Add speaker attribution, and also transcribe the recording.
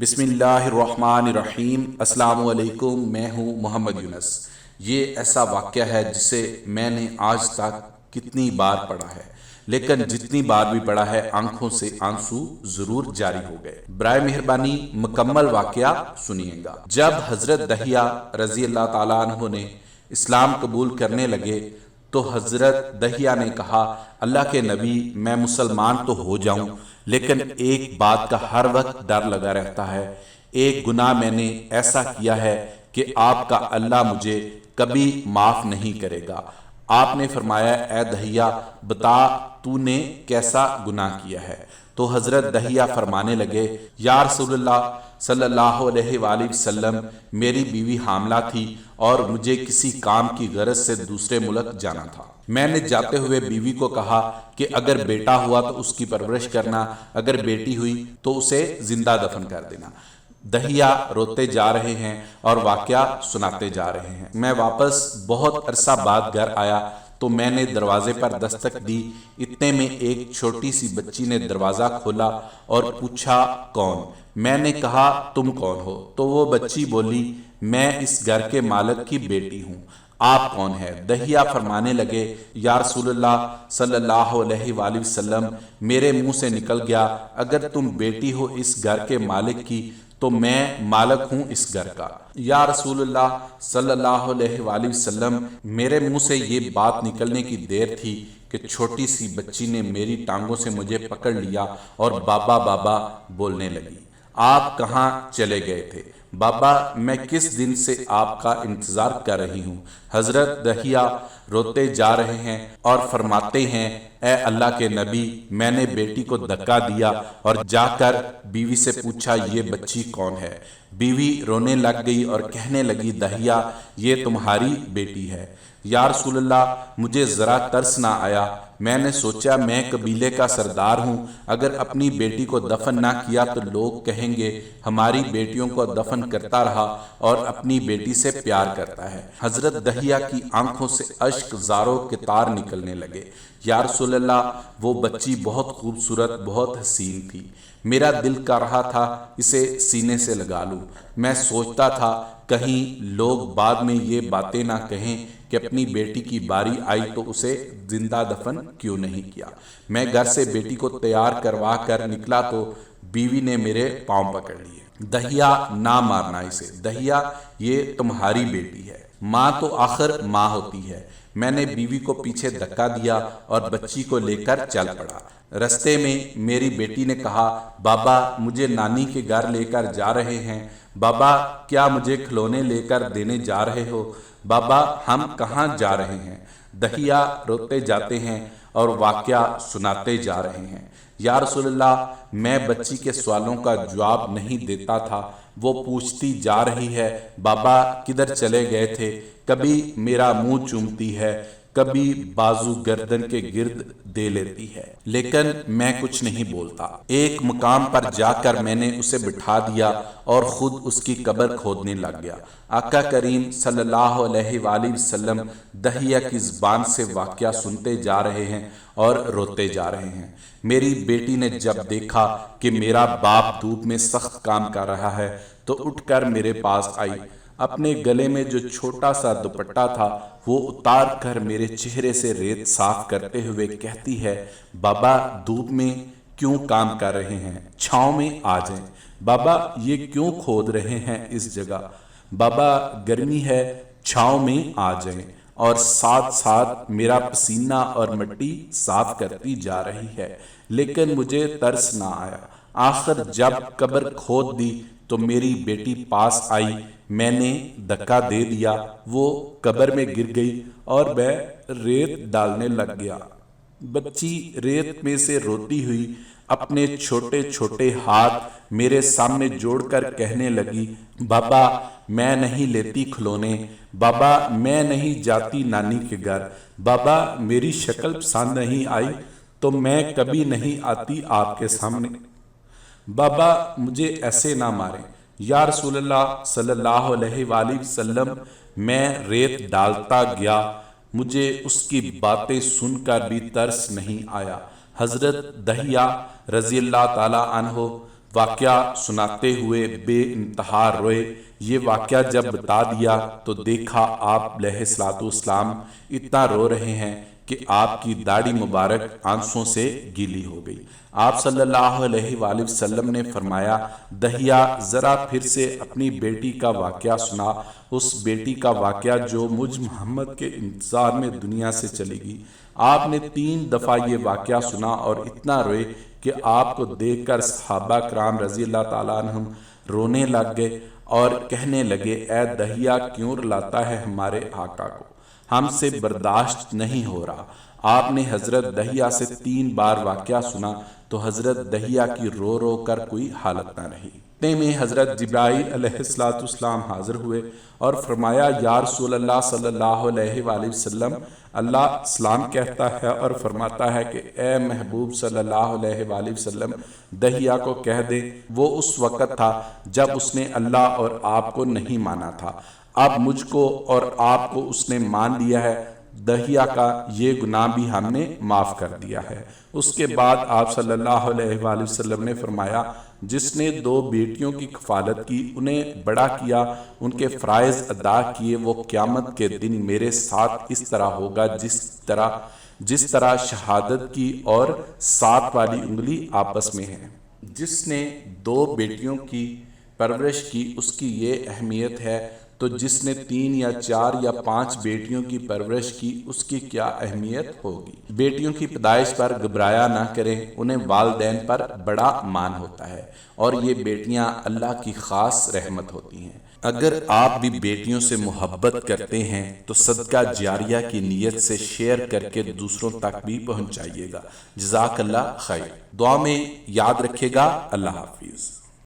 Speaker 1: بسم اللہ الرحمن الرحیم۔ السلام علیکم، میں ہوں محمد یونس۔ یہ ایسا واقعہ ہے جسے میں نے آج تک کتنی بار پڑھا ہے، لیکن جتنی بار بھی پڑھا ہے آنکھوں سے آنسو ضرور جاری ہو گئے۔ برائے مہربانی مکمل واقعہ سنیے گا۔ جب حضرت دحیہ رضی اللہ تعالیٰ عنہ نے اسلام قبول کرنے لگے تو حضرت دحیہ نے کہا، اللہ کے نبی، میں مسلمان تو ہو جاؤں لیکن ایک بات کا ہر وقت ڈر لگا رہتا ہے۔ ایک گناہ میں نے ایسا کیا ہے کہ آپ کا اللہ مجھے کبھی معاف نہیں کرے گا۔ آپ نے فرمایا، اے دحیہ، بتا تو نے کیسا گناہ کیا ہے؟ تو حضرت دحیہ فرمانے لگے، یا رسول اللہ صلی اللہ علیہ وآلہ وسلم، میری بیوی حاملہ تھی اور مجھے کسی کام کی غرض سے دوسرے ملک جانا تھا۔ میں نے جاتے ہوئے بیوی کو کہا کہ اگر بیٹا ہوا تو اس کی پرورش کرنا، اگر بیٹی ہوئی تو اسے زندہ دفن کر دینا۔ دحیہ روتے جا رہے ہیں اور واقعہ سناتے جا رہے ہیں۔ میں واپس بہت عرصہ بعد گھر آیا تو میں نے دروازے پر دستک دی۔ اتنے میں ایک چھوٹی سی بچی نے دروازہ کھولا اور پوچھا، کون؟ میں نے کہا، تم کون ہو؟ تو وہ بچی بولی، میں اس گھر کے مالک کی بیٹی ہوں۔ آپ کون ہے؟ دحیہ فرمانے لگے، یا رسول اللہ صلی اللہ علیہ وآلہ وسلم، میرے منہ سے نکل گیا، اگر تم بیٹی ہو اس گھر کے مالک کی تو میں مالک ہوں اس گھر کا۔ یا رسول اللہ صلی اللہ علیہ وآلہ وسلم، میرے منہ سے یہ بات نکلنے کی دیر تھی کہ چھوٹی سی بچی نے میری ٹانگوں سے مجھے پکڑ لیا اور بابا بابا بولنے لگی۔ آپ کہاں چلے گئے تھے؟ بابا، میں کس دن سے آپ کا انتظار کر رہی ہوں۔ حضرت دحیہ روتے جا رہے ہیں اور فرماتے ہیں، اے اللہ کے نبی، میں نے بیٹی کو دھکا دیا اور جا کر بیوی سے پوچھا، یہ بچی کون ہے؟ بیوی رونے لگ گئی اور کہنے لگی، دحیہ، یہ تمہاری بیٹی ہے۔ یا رسول اللہ، مجھے ذرا ترس نہ آیا۔ میں نے سوچا میں قبیلے کا سردار ہوں، اگر اپنی بیٹی کو دفن نہ کیا تو لوگ کہیں گے ہماری بیٹیوں کو دفن کرتا رہا اور اپنی بیٹی سے پیار کرتا ہے۔ حضرت دحیہ کی آنکھوں سے اشک زاروں کے تار نکلنے لگے۔ یا رسول اللہ، وہ بچی بہت خوبصورت، بہت حسین تھی۔ میرا دل کر رہا تھا اسے سینے سے لگا لوں۔ میں سوچتا تھا کہیں لوگ بعد میں یہ باتیں نہ کہیں کہ اپنی بیٹی کی باری آئی تو اسے زندہ دفن کیوں نہیں کیا۔ میں گھر سے بیٹی کو تیار کروا کر نکلا تو بیوی نے میرے پاؤں پکڑ لیے۔ دحیہ، نہ مارنا اسے، دحیہ، یہ تمہاری بیٹی ہے، ماں تو آخر ماں ہوتی ہے۔ میں نے بیوی کو پیچھے دھکا دیا اور بچی کو لے کر چل پڑا۔ رستے میں میری بیٹی نے کہا، بابا، مجھے نانی کے گھر لے کر جا رہے ہیں۔ بابا، کیا مجھے کھلونے لے کر دینے جا رہے ہو؟ بابا، ہم کہاں جا رہے ہیں؟ دحیہ روتے جاتے ہیں اور واقعہ سناتے جا رہے ہیں۔ یا رسول اللہ، میں بچی کے سوالوں کا جواب نہیں دیتا تھا۔ وہ پوچھتی جا رہی ہے، بابا کدھر چلے گئے تھے؟ کبھی میرا منہ چومتی ہے، کبھی بازو گردن کے گرد دے لیتی ہے، لیکن میں کچھ نہیں بولتا۔ ایک مقام پر جا کر میں نے اسے بٹھا دیا اور خود اس کی قبر کھودنے لگ گیا۔ آقا کریم صلی اللہ علیہ وآلہ وسلم دحیہ کی زبان سے واقعہ سنتے جا رہے ہیں اور روتے جا رہے ہیں۔ میری بیٹی نے جب دیکھا کہ میرا باپ دھوپ میں سخت کام کر رہا ہے تو اٹھ کر میرے پاس آئی۔ اپنے گلے میں جو چھوٹا سا دوپٹہ تھا وہ اتار کر میرے چہرے سے ریت صاف کرتے ہوئے کہتی ہے، بابا، دھوپ میں کیوں کام کر رہے ہیں؟ چھاؤں میں آ جائیں۔ بابا، یہ کیوں کھود رہے ہیں اس جگہ؟ بابا، گرمی ہے، چھاؤں میں آ جائیں۔ اور ساتھ ساتھ میرا پسینہ اور مٹی صاف کرتی جا رہی ہے، لیکن مجھے ترس نہ آیا۔ آخر جب قبر کھود دی تو میری بیٹی پاس آئی، میں نے دھکا دے دیا، وہ قبر میں گر گئی اور میں ریت ڈالنے لگ گیا۔ بچی ریت میں سے روتی ہوئی اپنے چھوٹے چھوٹے ہاتھ میرے سامنے جوڑ کر کہنے لگی، بابا، میں نہیں لیتی کھلونے، بابا، میں نہیں جاتی نانی کے گھر، بابا، میری شکل پسند نہیں آئی تو میں کبھی نہیں آتی آپ کے سامنے، بابا، مجھے ایسے نہ ماریں۔ یا رسول اللہ صلی اللہ علیہ وآلہ وسلم، میں ریت ڈالتا گیا، مجھے اس کی باتیں سن کر بھی ترس نہیں آیا۔ حضرت دحیہ رضی اللہ تعالی عنہ واقعہ سناتے ہوئے بے انتہا روئے۔ یہ واقعہ جب بتا دیا تو دیکھا آپ علیہ الصلوۃ والسلام اتنا رو رہے ہیں کہ آپ کی داڑھی مبارک آنسوں سے گیلی ہو گئی۔ آپ صلی اللہ علیہ وآلہ وسلم نے فرمایا، دہیا ذرا پھر سے اپنی بیٹی کا واقعہ سنا، اس بیٹی کا واقعہ جو مجھ محمد کے انتظار میں دنیا سے چلی گئی۔ آپ نے 3 دفعہ یہ واقعہ سنا اور اتنا روئے کہ آپ کو دیکھ کر صحابہ کرام رضی اللہ تعالیٰ عنہم رونے لگ گئے اور کہنے لگے، اے دہیا کیوں رلاتا ہے ہمارے آقا کو، ہم سے برداشت نہیں ہو رہا۔ آپ نے حضرت دہیا سے 3 بار واقعہ سنا تو حضرت دہیا کی رو رو کر کوئی حالت نہ رہی۔ اتنے میں حضرت جبرائیل علیہ السلام حاضر ہوئے اور فرمایا، یا رسول اللہ صلی اللہ علیہ وآلہ وسلم، اللہ سلام کہتا ہے اور فرماتا ہے کہ اے محبوب صلی اللہ علیہ وآلہ وسلم، دہیا کو کہہ دے وہ اس وقت تھا جب اس نے اللہ اور آپ کو نہیں مانا تھا، اب مجھ کو اور آپ کو اس نے مان لیا ہے، دہیا کا یہ گناہ بھی ہم نے معاف کر دیا ہے۔ اس کے بعد آپ صلی اللہ علیہ وآلہ وسلم نے فرمایا، جس نے 2 بیٹیوں کی کفالت کی، انہیں بڑا کیا، ان کے فرائض ادا کیے، وہ قیامت کے دن میرے ساتھ اس طرح ہوگا جس طرح شہادت کی اور 7 والی انگلی آپس میں ہے۔ جس نے 2 بیٹیوں کی پرورش کی اس کی یہ اہمیت ہے، تو جس نے 3 یا 4 یا 5 بیٹیوں کی پرورش کی اس کی کیا اہمیت ہوگی۔ بیٹیوں کی پیدائش پر گھبرایا نہ کریں، انہیں والدین پر بڑا مان ہوتا ہے اور یہ بیٹیاں اللہ کی خاص رحمت ہوتی ہیں۔ اگر آپ بھی بیٹیوں سے محبت کرتے ہیں تو صدقہ جاریہ کی نیت سے شیئر کر کے دوسروں تک بھی پہنچائیے گا۔ جزاک اللہ خیر۔ دعا میں یاد رکھے گا۔ اللہ حافظ۔